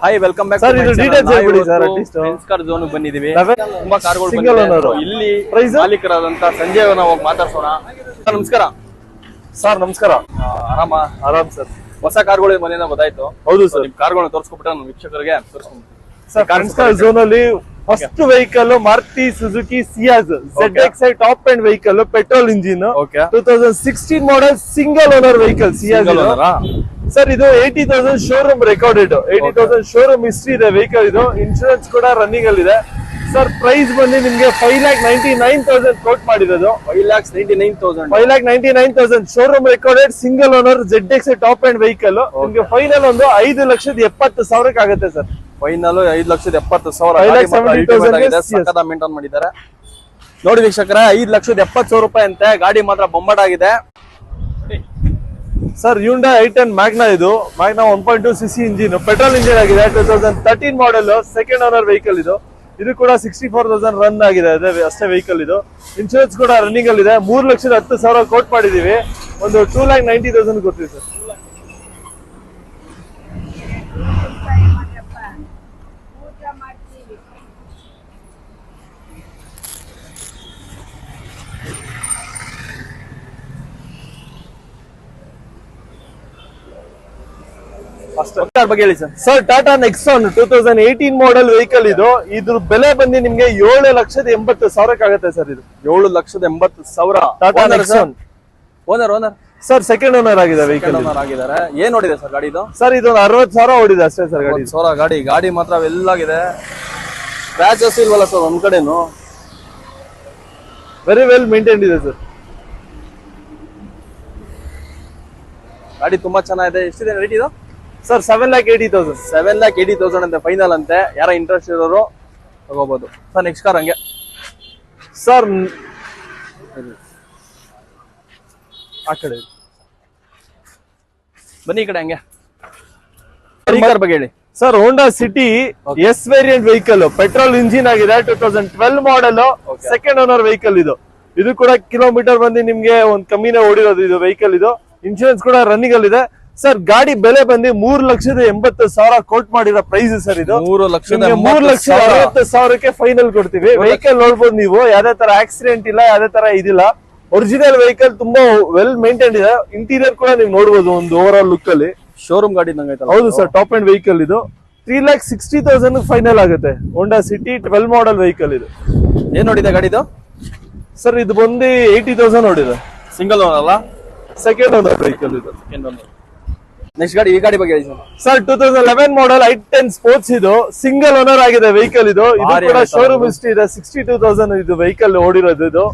Hi welcome back sir. ಇದು details ಹೇಳ್ಬಿಡಿ sir. At least friends car zone ಬಂದಿದೀವಿ. 11 ತುಂಬಾ ಕಾರ್ಗಳು single ಬಂದಿದೆ. owner. ಇಲ್ಲಿ Price? ಮಾಲೀಕರಾದಂತ ಸಂಜಯ್ ಅವ್ರನ್ನ ಹೋಗಿ ಮಾತಾಡ್ಸೋಣ. ಸರ್ ನಮಸ್ಕಾರ. ಸರ್ ನಮಸ್ಕಾರ. ಆರಾಮ್ ಸರ್. ಹೊಸ ಕಾರ್ಗಳು ಬಂದಿದೆ ಗೊತ್ತಾಯ್ತು. ಹೌದು ಸರ್. ನಿಮ್ ಕಾರ್ಗಳನ್ನ ತೋರಿಸ್ಕೊಬಿಟ್ಟು ನಮ್ಮ ವೀಕ್ಷಕರಿಗೆ ತೋರಿಸ್ಕೊಂಡು ಸರ್ ಫ್ರೆಂಡ್ಸ್ ಕಾರ್ ಝೋನ್ ಅಲ್ಲಿ first vehicle Maruti Suzuki ಸಿಯಾಜ್ ZXi top end vehicle petrol engine 2016 model single owner vehicle ಸಿಯಾಜ್ sir. ಇದು 80,000 ಶೋರೂಮ್ ರೆಕಾರ್ಡೆಡ್, 80,000 ಶೋರೂಮ್ ಹಿಸ್ಟ್ರಿ ಇದೆ ವೆಹಿಕಲ್. ಇದು ಇನ್ಶೂರೆನ್ಸ್ ಕೂಡ ರನ್ನಿಂಗ್ ಅಲ್ಲಿ ಇದೆ ಸರ್. ಪ್ರೈಸ್ ಬಂದು ನಿಮ್ಗೆ 5,99,000 ಕೋಟ್ ಮಾಡಿರೋದು. 5,99,000 showroom recorded single owner ZXi top end vehicle. ನಿಮ್ಗೆ ಫೈನಲ್ ಒಂದು 5,70,000 ಆಗುತ್ತೆ ಸರ್. ಫೈನಲ್ 5,70,000 ಸಕ್ಕದ ಮೇಂಟೈನ್ ಮಾಡಿದ್ದಾರೆ ನೋಡಿ ವೀಕ್ಷಕರೇ. 5,70,000 ರೂಪಾಯಿ ಅಂತೆ. ಗಾಡಿ ಮಾತ್ರ ಬೊಂಬಾಟ್ ಆಗಿದೆ ಸರ್. Hyundai i10 Magna. ಇದು Magna 1.2 cc engine, petrol engine ಆಗಿದೆ. 2013 ಮಾಡೆಲ್, ಸೆಕೆಂಡ್ ಓನರ್ ವೆಹಿಕಲ್ ಇದು. ಇದು ಕೂಡ 64,000 ರನ್ ಆಗಿದೆ, ಅದೇ ಅಷ್ಟೇ ವೆಹಿಕಲ್ ಇದು. ಇನ್ಶೂರೆನ್ಸ್ ಕೂಡ ರನ್ನಿಂಗ್ ಅಲ್ಲಿ ಇದೆ. 3,10,000 ಕೋಟ್ ಮಾಡಿದೀವಿ. ಒಂದು 2,90,000 ಕೊಡ್ತೀವಿ ಸರ್. ಬಗ್ಗೆ ಹೇಳಿ sir. Sir Tata Nexon 2018 model vehicle ಇದು. ಇದ್ರ ಬೆಲೆ ಬಂದು ನಿಮ್ಗೆ 7,80,000 ಆಗುತ್ತೆ ಸರ್. ಇದು 7,80,000 Tata Nexon. Owner sir second owner ಆಗಿದೆ ವೆಹಿಕಲ್. ಆಗಿದ್ದಾರೆ. ಏನ್ ನೋಡಿದೆ ಸರ್ ಗಾಡಿ ಇದು? ಸರ್ ಇದು 60,000 ಓಡಿದೆ ಅಷ್ಟೇ ಸರ್ ಗಾಡಿ. ಗಾಡಿ ಮಾತ್ರ ವೆಲ್ ಆಗಿದೆ. ಸ್ಕ್ರಾಚಸ್ ಇಲ್ವಲ್ಲ ಸರ್ ಒಂದ್ ಕಡೆನು? ವೆರಿ ವೆಲ್ ಮೇಂಟೈನ್ಡ್ ಇದೆ ಸರ್. ಗಾಡಿ ತುಂಬಾ ಚೆನ್ನಾಗಿದೆ. ಎಷ್ಟಿದೆ ರೇಟ್ ಇದು? ಸರ್ 7,80,000. 7,80,000 ಅಂತೆ ಫೈನಲ್ ಅಂತೆ. ಯಾರ ಇಂಟ್ರೆಸ್ಟ್ ಇರೋರು ತಗೋಬಹುದು ಸರ್. ನೆಕ್ಸ್ಟ್ ಕಾರ್ ಹಂಗೆ ಸರ್ ಆ ಕಡೆ ಬನ್ನಿ, ಈ ಕಡೆ ಹಂಗೆ ಬಗ್ಗೆ ಹೇಳಿ sir. Honda City S variant vehicle, petrol engine ಆಗಿದೆ. 2012 ಮಾಡೆಲ್, ಸೆಕೆಂಡ್ ಓನರ್ ವೆಹಿಕಲ್ ಇದು. ಇದು ಕೂಡ ಕಿಲೋಮೀಟರ್ ಬಂದು ನಿಮ್ಗೆ ಒಂದ್ ಕಮ್ಮಿನೇ ಓಡಿರೋದು ಇದು ವೆಹಿಕಲ್. ಇದು ಇನ್ಶೂರೆನ್ಸ್ ಕೂಡ ರನ್ನಿಂಗ್ ಅಲ್ಲಿ ಇದೆ ಸರ್. ಗಾಡಿ ಬೆಲೆ ಬಂದು 3,80,000 ಕೋಟ್ ಮಾಡಿರೋ ಪ್ರೈಸ್ ಸರ್. ಇದು 3,60,000 ಫೈನಲ್ ಕೊಡ್ತೀವಿ. ವೆಹಿಕಲ್ ನೋಡ್ಬೋದು ನೀವು, ಯಾವ್ದೇ ತರ ಆಕ್ಸಿಡೆಂಟ್ ಇಲ್ಲ, ಯಾವ್ದೇ ತರ ಇದಿಲ್ಲ. ಒರಿಜಿನಲ್ ವೆಹಿಕಲ್ ತುಂಬಾ ವೆಲ್ ಮೇಂಟೈನ್ ಇದೆ. ಇಂಟೀರಿಯರ್ ಕೂಡ ನೀವು ನೋಡಬಹುದು ಒಂದು ಓವರ್ ಆಲ್ ಲುಕ್ ಅಲ್ಲಿ. ಶೋರೂಮ್ ಗಾಡಿ ಹೌದು ಸರ್. ಟಾಪ್ ಎಂಡ್ ವೆಹಿಕಲ್ ಇದು. 3,60,000 ಫೈನಲ್ ಆಗುತ್ತೆ. ಹೋಂಡಾ ಸಿಟಿ 12 ಮಾಡೆಲ್ ವೆಹಿಕಲ್ ಇದು. ಏನ್ ನೋಡಿದೆ ಗಾಡಿದು ಸರ್? ಇದು ಬಂದು 80,000 ನೋಡಿದೆ. ಸಿಂಗಲ್ ಓನರ್ ಅಲ್ಲ? ಸೆಕೆಂಡ್ ಓನರ್ ವೆಹಿಕಲ್ ಇದು. ನೆಕ್ಸ್ಟ್ ಗಾಡಿ, ಈ ಗಾಡಿ ಬಗ್ಗೆ ಹೇಳಿ ಸರ್. 2011 ಮಾಡೆಲ್ i10 ಸ್ಪೋರ್ಟ್ಸ್ ಇದು. ಸಿಂಗಲ್ ಓನರ್ ಆಗಿದೆ ವೆಹಿಕಲ್ ಇದು. ಇದು ಕೂಡ ಶೋರೂಮ್ ಹಿಸ್ಟ್ರಿ ಇದೆ. 62,000 ಇದು ವೆಹಿಕಲ್ ಓಡಿರೋದು. ಇದು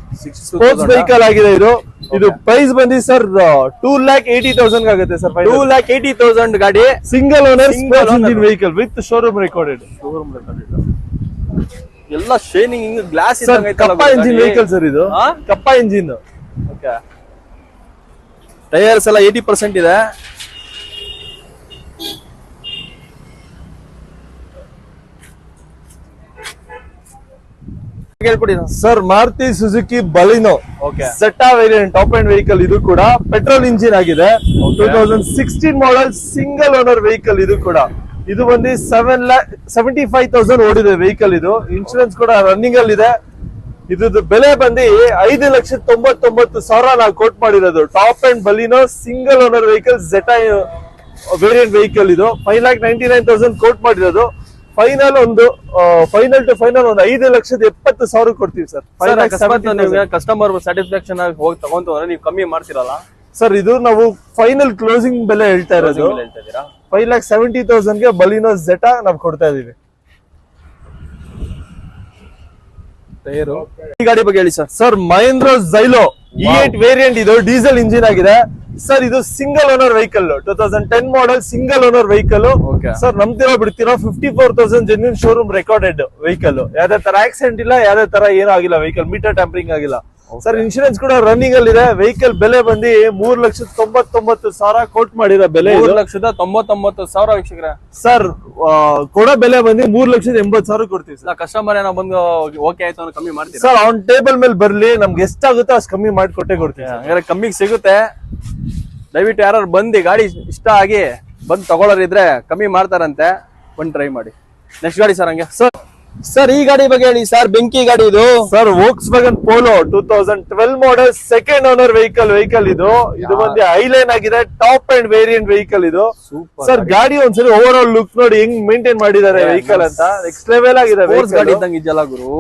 ಸ್ಪೋರ್ಟ್ಸ್ ವೆಹಿಕಲ್ ಆಗಿದೆ ಇದು. ಇದು ಪ್ರೈಸ್ ಬಂದಿ ಸರ್ 2,80,000 ಆಗುತ್ತೆ ಸರ್. 2,80,000 ಗಾಡಿ. Single owner engine vehicle with showroom recorded. ಎಲ್ಲ ಶೈನಿಂಗ್ ಗ್ಲಾಸ್ ಕಪ್ಪ ಇಂಜಿನ್ ವೆಹಿಕಲ್ ಸರ್ ಇದು. ಕಪ್ಪ ಇಂಜಿನ್. ಟೈರ್ಸ್ ಎಲ್ಲ 80% ಇದೆ. Sir Maruti Suzuki Baleno Zeta variant top end vehicle. ಇದು ಕೂಡ ಪೆಟ್ರೋಲ್ ಇಂಜಿನ್ ಆಗಿದೆ. 2016 ಮಾಡೆಲ್ ಸಿಂಗಲ್ ಓನರ್ ವೆಹಿಕಲ್. ಇದು ಕೂಡ ಇದು ಬಂದು 7,75,000 ಓಡಿದೆ ವೆಹಿಕಲ್. ಇದು ಇನ್ಶೂರೆನ್ಸ್ ಕೂಡ ರನ್ನಿಂಗ್ ಅಲ್ಲಿ ಇದೆ. ಇದ್ರದ್ದು ಬೆಲೆ ಬಂದು 5,99,000 ನಾವು ಕೋಟ್ ಮಾಡಿರೋದು. Top end Baleno single owner vehicle Zeta variant vehicle. ಇದು 5,99,000 ಕೋಟ್ ಮಾಡಿರೋದು. ಫೈನಲ್ ಒಂದು ಫೈನಲ್ ಟು ಫೈನಲ್ ಒಂದು 5,70,000 ಕೊಡ್ತೀವಿ ಸರ್. ಕಸ್ಟಮರ್ ಸ್ಯಾಟಿಸ್ಫ್ಯಾಕ್ಷನ್ ಆಗಿ ಹೋಗಿ ತಗೊಂಡ್ರೆ ನೀವು ಕಮ್ಮಿ ಮಾಡ್ತಿರಲ್ಲ ಸರ್? ಇದು ನಾವು ಫೈನಲ್ ಕ್ಲೋಸಿಂಗ್ ಬೆಲೆ ಹೇಳ್ತಾ ಇರೋದು. 5,70,000 ಬಲಿನೋ ಜೆಟಾ ನಾವು ಕೊಡ್ತಾ ಇದೀವಿ. ಈ ಗಾಡಿ ಬಗ್ಗೆ ಹೇಳಿ sir. Sir Mahindra Xylo E8 variant. ಇದು ಡೀಸೆಲ್ ಇಂಜಿನ್ ಆಗಿದೆ ಸರ್. ಇದು single owner vehicle. 2010 model single owner vehicle sir. ನಂಬ್ತಿರೋ ಬಿಡ್ತಿರೋ 54,000 ಜೆನ್ಯೂನ್ ಶೋರೂಮ್ ರೆಕಾರ್ಡೆಡ್ ವೆಹಿಕಲ್. ಯಾವ್ದೇ ತರ ಆಕ್ಸಿಡೆಂಟ್ ಇಲ್ಲ, ಯಾವ್ದೇ ತರ ಏನೂ ಆಗಿಲ್ಲ ವೆಹಿಕಲ್. ಮೀಟರ್ ಟ್ಯಾಂಪರಿಂಗ್ ಆಗಿಲ್ಲ ಸರ್. ಇನ್ಶೂರೆನ್ಸ್ ಕೂಡ ರನ್ನಿಂಗ್ ಅಲ್ಲಿ ಇದೆ. ವೆಹಿಕಲ್ ಬೆಲೆ ಬಂದು 3,99,000 ಕೋಟ್ ಮಾಡಿರೋ ಬೆಲೆ. 3,99,000 ವೀಕ್ಷಕರೇ ಸರ್. ಕೊಡೋ ಬೆಲೆ ಬಂದು 3,80,000 ಕೊಡ್ತೀವಿ ಸರ್. ಕಸ್ಟಮರ್ ಏನೋ ಬಂದು ಓಕೆ ಆಯ್ತು ಅಂದ್ರೆ ಕಮ್ಮಿ ಮಾಡ್ತೀವಿ ಸರ್. ಆನ್ ಟೇಬಲ್ ಮೇಲೆ ಬರ್ಲಿ, ನಮ್ಗೆ ಎಷ್ಟಾಗುತ್ತೋ ಅಷ್ಟು ಕಮ್ಮಿ ಮಾಡಿಕೊಟ್ಟೆ ಕೊಡ್ತೀವಿ. ಹಂಗಾರೆ ಕಮ್ಮಿಗೆ ಸಿಗುತ್ತೆ. ದಯವಿಟ್ಟು ಯಾರು ಬಂದು ಗಾಡಿ ಇಷ್ಟ ಆಗಿ ಬಂದು ತಗೊಳ್ಳೋರಿದ್ರೆ ಕಮ್ಮಿ ಮಾಡ್ತಾರಂತೆ. ಬಂದು ಟ್ರೈ ಮಾಡಿ. ನೆಕ್ಸ್ಟ್ ಗಾಡಿ ಸರ್ ಹಂಗೆ ಸರ್ ಈ ಗಾಡಿ ಬಗ್ಗೆ ಹೇಳಿ ಸರ್. ಬೆಂಕಿ ಗಾಡಿ ಇದು sir Volkswagen Polo 2012 model second owner vehicle ಇದು ಬಂದು ಹೈಲೈನ್ ಆಗಿದೆ, ಟಾಪ್ ಅಂಡ್ ವೇರಿಯಂಟ್ ವೆಹಿಕಲ್ ಇದು. ಸರ್ ಗಾಡಿ ಒಂದ್ಸರಿ ಓವರ್ ಆಲ್ ಲುಕ್ ನೋಡಿ ಹೆಂಗ್ ಮೇಂಟೈನ್ ಮಾಡಿದ್ದಾರೆ ವೆಹಿಕಲ್ ಅಂತ, ನೆಕ್ಸ್ಟ್ ಲೆವೆಲ್ ಆಗಿದೆ. ಗಾಡಿ ಇದ್ದಂಗೆ ಇದೆಯಲ್ಲ ಗುರು.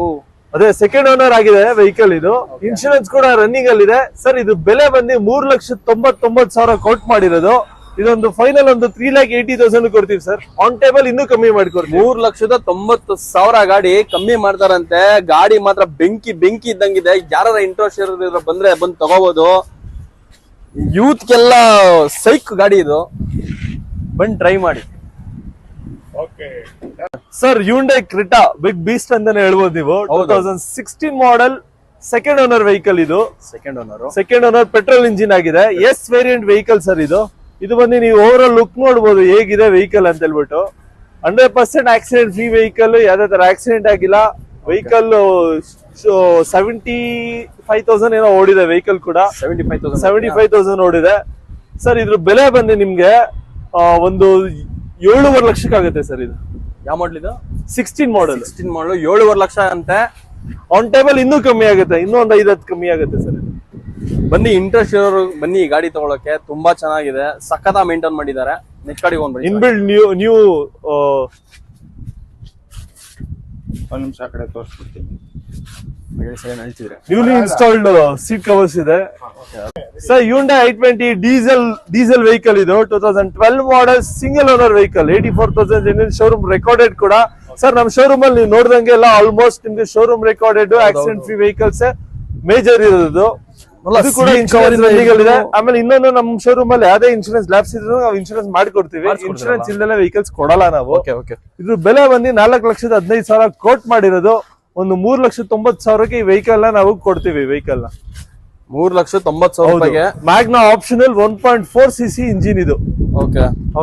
ಅದೇ ಸೆಕೆಂಡ್ ಓನರ್ ಆಗಿದೆ ವೆಹಿಕಲ್ ಇದು. ಇನ್ಶೂರೆನ್ಸ್ ಕೂಡ ರನ್ನಿಂಗ್ ಅಲ್ಲಿ ಇದೆ ಸರ್. ಇದು ಬೆಲೆ ಬಂದು 3,99,000 ಕೋಟ್ ಮಾಡಿರೋದು. ಇದೊಂದು ಫೈನಲ್ ಒಂದು 3,80,000 ಕೊಡ್ತೀವಿ ಸರ್. ಆನ್ ಟೇಬಲ್ ಇನ್ನೂ ಕಮ್ಮಿ ಮಾಡಿಕೊಡ್ತೀವಿ. 3,90,000 ಗಾಡಿ ಕಮ್ಮಿ ಮಾಡ್ತಾರಂತೆ. ಗಾಡಿ ಮಾತ್ರ ಬೆಂಕಿ ಇದ್ದಂಗಿದೆ. ಯಾರ ಇಂಟ್ರೆಸ್ಟ್ ಇರೋದ್ರ ಬಂದ್ರೆ ಬಂದು ತಗೋಬಹುದು. ಯೂತ್ಗೆಲ್ಲ ಸೈಕ್ ಗಾಡಿ ಇದು, ಬಂದು ಟ್ರೈ ಮಾಡಿ. Sir Hyundai Creta big beast ಅಂತಾನೆ ಹೇಳ್ಬೋದು ನೀವು. 2016 ಮಾಡೆಲ್ ಸೆಕೆಂಡ್ ಓನರ್ ವೆಹಿಕಲ್ ಇದು. ಸೆಕೆಂಡ್ ಓನರ್ ಪೆಟ್ರೋಲ್ ಇಂಜಿನ್ ಆಗಿದೆ. ಎಸ್ ವೇರಿಯಂಟ್ ವೆಹಿಕಲ್ ಸರ್ ಇದು ಬಂದು ನೀವು ಓವರ್ ಆಲ್ ಲುಕ್ ನೋಡಬಹುದು ಹೇಗಿದೆ ವೆಹಿಕಲ್ ಅಂತ ಹೇಳ್ಬಿಟ್ಟು. 100% ಆಕ್ಸಿಡೆಂಟ್ ಫ್ರೀ ವೆಹಿಕಲ್, ಯಾವ್ದೇ ತರ ಆಕ್ಸಿಡೆಂಟ್ ಆಗಿಲ್ಲ. ವೆಹಿಕಲ್ 75,000 ಏನೋ ಓಡಿದೆ ವೆಹಿಕಲ್ ಕೂಡ. 75,000 ಓಡಿದೆ ಸರ್. ಇದ್ರ ಬೆಲೆ ಬಂದು ನಿಮ್ಗೆ ಒಂದು 7.5 ಲಕ್ಷಕ್ಕೆ ಆಗುತ್ತೆ ಸರ್. ಇದು ಯಾವ ಮಾಡಲ್ ಇದು? 16 ಮಾಡೆಲ್ 7.5 ಲಕ್ಷ ಅಂತೆ. ಆನ್ ಟೇಬಲ್ ಇನ್ನೂ ಕಮ್ಮಿ ಆಗುತ್ತೆ, ಇನ್ನೂ ಒಂದು 5-10 ಕಮ್ಮಿ ಆಗುತ್ತೆ ಸರ್. ಬನ್ನಿ, ಇಂಟ್ರೆಸ್ಟ್ ಇರೋರು ಬನ್ನಿ ಈ ಗಾಡಿ ತಗೊಳಕ್ಕೆ. ತುಂಬಾ ಚೆನ್ನಾಗಿದೆ, ಸಖತ ಮೇಂಟೈನ್ ಮಾಡಿದ್ದಾರೆ. ನೆಕ್ಸ್ಟ್ ಗಾಡಿ ಹೋಗ್ಬಿಡಿ. ಇನ್ಬಿಲ್ಡ್ ನ್ಯೂ ಒಂದು ನಿಮಿಷ ಆ ಕಡೆ ತೋರಿಸ್ಬಿಡ್ತೀನಿ. ನ್ಯೂಲಿ ಇನ್ಸ್ಟಾಲ್ಡ್ ಸೀಟ್ ಕವರ್ಸ್ ಇದೆ sir. Hyundai i20 diesel vehicle ಇದು. 2012 model single owner vehicle. 84,000 showroom recorded ಕೂಡ ಸರ್. ನಮ್ ಶೋರೂಮ್ ಅಲ್ಲಿ ನೀವು ನೋಡ್ದಂಗೆ ಎಲ್ಲ ಆಲ್ಮೋಸ್ಟ್ ನಿಮ್ಗೆ showroom recorded accident free vehicles major ಇರೋದು. ಇದು ಕೂಡ ಇನ್ಶೂರೆನ್ಸ್ ಲೀಗಲ್ ಇದೆ. ಆಮೇಲೆ ಇನ್ನೊಂದು ನಮ್ ಶೋರೂಮ್ ಅಲ್ಲಿ ಯಾವ್ದೇ ಇನ್ಶೂರೆನ್ಸ್ ಲ್ಯಾಬ್ಸ್ ಇದ್ರು ನಾವು ಇನ್ಶೂರೆನ್ಸ್ ಮಾಡಿಕೊಡ್ತೀವಿ. ಇನ್ಶೂರೆನ್ಸ್ ಇಲ್ಲದೆ ವೆಹಿಕಲ್ಸ್ ಕೊಡಲ್ಲ ನಾವು. ಇದ್ರ ಬೆಲೆ ಬಂದು 4,15,000 ಕೋಟ್ ಮಾಡಿರೋದು. ಒಂದು 3,90,000 ಈ ವೆಹಿಕಲ್ ನ ನಾವು ಕೊಡ್ತೀವಿ. ವೆಹಿಕಲ್ ನ 3,90,000 ಮ್ಯಾಗ್ನಾ ಆಪ್ಷನಲ್ 1.4 cc ಇಂಜಿನ್ ಇದು.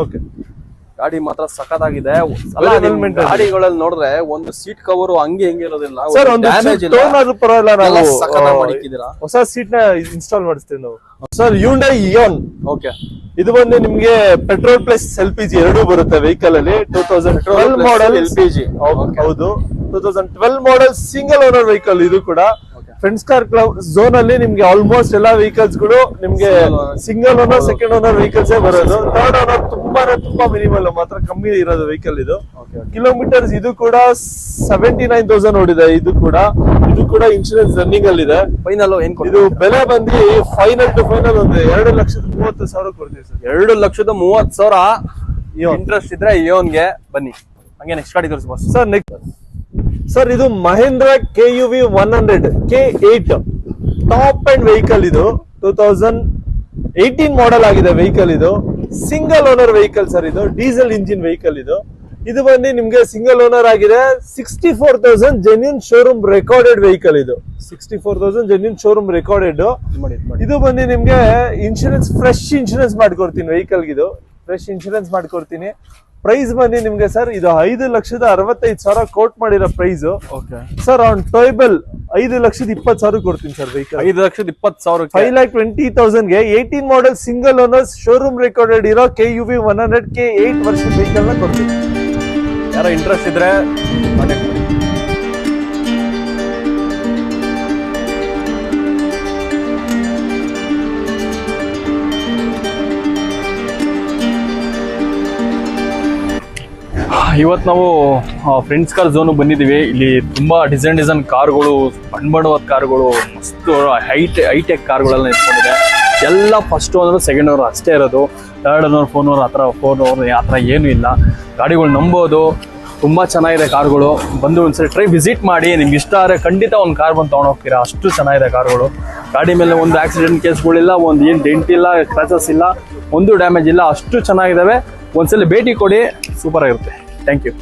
ಓಕೆ ಗಾಡಿ ಮಾತ್ರ ಸಖತ್ತಾಗಿದೆ. ಗಾಡಿಗಳಲ್ಲಿ ನೋಡಿದ್ರೆ ಒಂದು ಸೀಟ್ ಕವರ್ ಹಂಗೆ ಇರೋದಿಲ್ಲ ಸರ್. ಒಂದು ಪರವಾಗಿಲ್ಲ, ನಾವು ಹೊಸ ಸೀಟ್ ನ ಇನ್ಸ್ಟಾಲ್ ಮಾಡಿಸ್ತೀವಿ ನಾವು ಸರ್. Hyundai Eon ಇದು ಬಂದು ನಿಮ್ಗೆ ಪೆಟ್ರೋಲ್ ಪ್ಲಸ್ LPG ಎರಡೂ ಬರುತ್ತೆ ವೆಹಿಕಲ್ ಅಲ್ಲಿ. 2012 ಮಾಡೆಲ್ LPG. ಹೌದು, 2012 ಮಾಡೆಲ್ ಸಿಂಗಲ್ ಓನರ್ ವೆಹಿಕಲ್ ಇದು ಕೂಡ. ಫ್ರೆಂಡ್ಸ್ ಕಾರ್ ಕ್ಲಬ್ ಝೋನ್ ಅಲ್ಲಿ ನಿಮ್ಗೆ ಆಲ್ಮೋಸ್ಟ್ ಎಲ್ಲಾ ವೆಹಿಕಲ್ಸ್ ಗಳು ನಿಮ್ಗೆ single owner second owner vehicles ಬರೋದು. ಥರ್ಡ್ ಓನರ್ ತುಂಬಾ ಮಿನಿಮಲ್, ಮಾತ್ರ ಕಮ್ಮಿ ಇರೋದು ವೆಹಿಕಲ್ ಇದು. ಕಿಲೋಮೀಟರ್ಸ್ ಇದು ಕೂಡ 79,000 ಓಡಿದೆ. ಇದು ಕೂಡ ಇನ್ಶೂರೆನ್ಸ್ ರನ್ನಿಂಗ್ ಅಲ್ಲಿ ಇದೆ. ಫೈನಲ್ ಇದು ಬೆಲೆ ಬಂದು ಫೈನಲ್ ಟು ಫೈನಲ್ ಒಂದು 2,30,000 ಕೊಡ್ತೀವಿ ಸರ್. 2,30,000 ಇಂಟ್ರೆಸ್ಟ್ ಇದ್ರೆ ಇಯೋನ್ಗೆ ಬನ್ನಿ. ಹಂಗೆ ನೆಕ್ಸ್ಟ್ ಗಾಡಿ ತೋರಿಸಿ ಸರ್. ಸರ್ ಇದು Mahindra KUV 100 K8 top end vehicle ಇದು. 2018 ಮಾಡೆಲ್ ಆಗಿದೆ ವೆಹಿಕಲ್ ಇದು. Single owner vehicle sir. ಇದು ಡೀಸೆಲ್ ಇಂಜಿನ್ ವೆಹಿಕಲ್ ಇದು ಬಂದು ನಿಮ್ಗೆ ಸಿಂಗಲ್ ಓನರ್ ಆಗಿದೆ. 64,000 ಜೆನ್ಯೂನ್ ಶೋರೂಮ್ ರೆಕಾರ್ಡೆಡ್ ವೆಹಿಕಲ್ ಇದು. 64,000 ಜೆನ್ಯೂನ್ ಶೋರೂಮ್ ರೆಕಾರ್ಡೆಡ್. ಇದು ಬಂದು ನಿಮ್ಗೆ ಇನ್ಶೂರೆನ್ಸ್ ಫ್ರೆಶ್ ಇನ್ಶೂರೆನ್ಸ್ ಮಾಡ್ಕೊಡ್ತೀನಿ ವೆಹಿಕಲ್. ಇದು ಫ್ರೆಶ್ ಇನ್ಶೂರೆನ್ಸ್ ಮಾಡ್ಕೊಡ್ತೀನಿ. ಪ್ರೈಸ್ ಬಂದು ನಿಮ್ಗೆ ಸರ್ ಇದು 5,65,000 ಕೋಟ್ ಮಾಡಿರೋ ಪ್ರೈಸ್ ಸರ್. ಆನ್ ಟೇಬಲ್ 5,20,000 ಕೊಡ್ತೀನಿ ಸರ್ ವೆಹಿಕಲ್. 5,20,000 5,20,000 ಗೆ 18 model single owner showroom recorded ಇರೋ KUV 100 K8 ವರ್ಷದ ವೆಹಿಕಲ್ ನ ಕೊಡ್ತೀನಿ. ಯಾರೋ ಇಂಟ್ರೆಸ್ಟ್ ಇದ್ರೆ ಕಾಂಟ್ಯಾಕ್ಟ್ ಮಾಡಿ. ಇವತ್ತು ನಾವು ಫ್ರೆಂಡ್ಸ್ ಕಾರ್ ಝೋನ್ ಬಂದಿದ್ದೀವಿ. ಇಲ್ಲಿ ತುಂಬಾ ಡಿಸೈನ್ ಕಾರ್ಗಳು, ಬಣ್ಣವಾದ ಕಾರ್ಗಳು, ಮಸ್ತ್ ಹೈಟೆಕ್ ಕಾರ್ಗಳೆಲ್ಲ ನಿಂತ್ಕೊಂಡಿದೆ. ಎಲ್ಲ ಫಸ್ಟ್ ಓನರ್ ಸೆಕೆಂಡ್ ಓನರ್ ಅಷ್ಟೇ ಇರೋದು. ಥರ್ಡ್ ಓನರ್ ಫೋರ್ ಓನರ್ ಆ ಥರ ಏನೂ ಇಲ್ಲ. ಗಾಡಿಗಳು ನಂಬೋದು. ತುಂಬ ಚೆನ್ನಾಗಿದೆ ಕಾರ್ಗಳು. ಬಂದು ಒಂದ್ಸರಿ ಟ್ರೈ ವಿಸಿಟ್ ಮಾಡಿ. ನಿಮ್ಗೆ ಇಷ್ಟ ಆದರೆ ಖಂಡಿತ ಒಂದು ಕಾರ್ ಬಂದು ತೊಗೊಂಡು ಹೋಗ್ತೀರಾ. ಅಷ್ಟು ಚೆನ್ನಾಗಿದೆ ಕಾರ್ಗಳು. ಗಾಡಿ ಮೇಲೆ ಒಂದು ಆಕ್ಸಿಡೆಂಟ್ ಕೇಸ್ಗಳಿಲ್ಲ, ಒಂದು ಏನು ಡೆಂಟ್ ಇಲ್ಲ, ಕ್ರಾಚಸ್ ಇಲ್ಲ, ಒಂದು ಡ್ಯಾಮೇಜ್ ಇಲ್ಲ. ಅಷ್ಟು ಚೆನ್ನಾಗಿದ್ದಾವೆ. ಒಂದ್ಸಲ ಭೇಟಿ ಕೊಡಿ, ಸೂಪರ್ ಆಗಿರುತ್ತೆ. Thank you.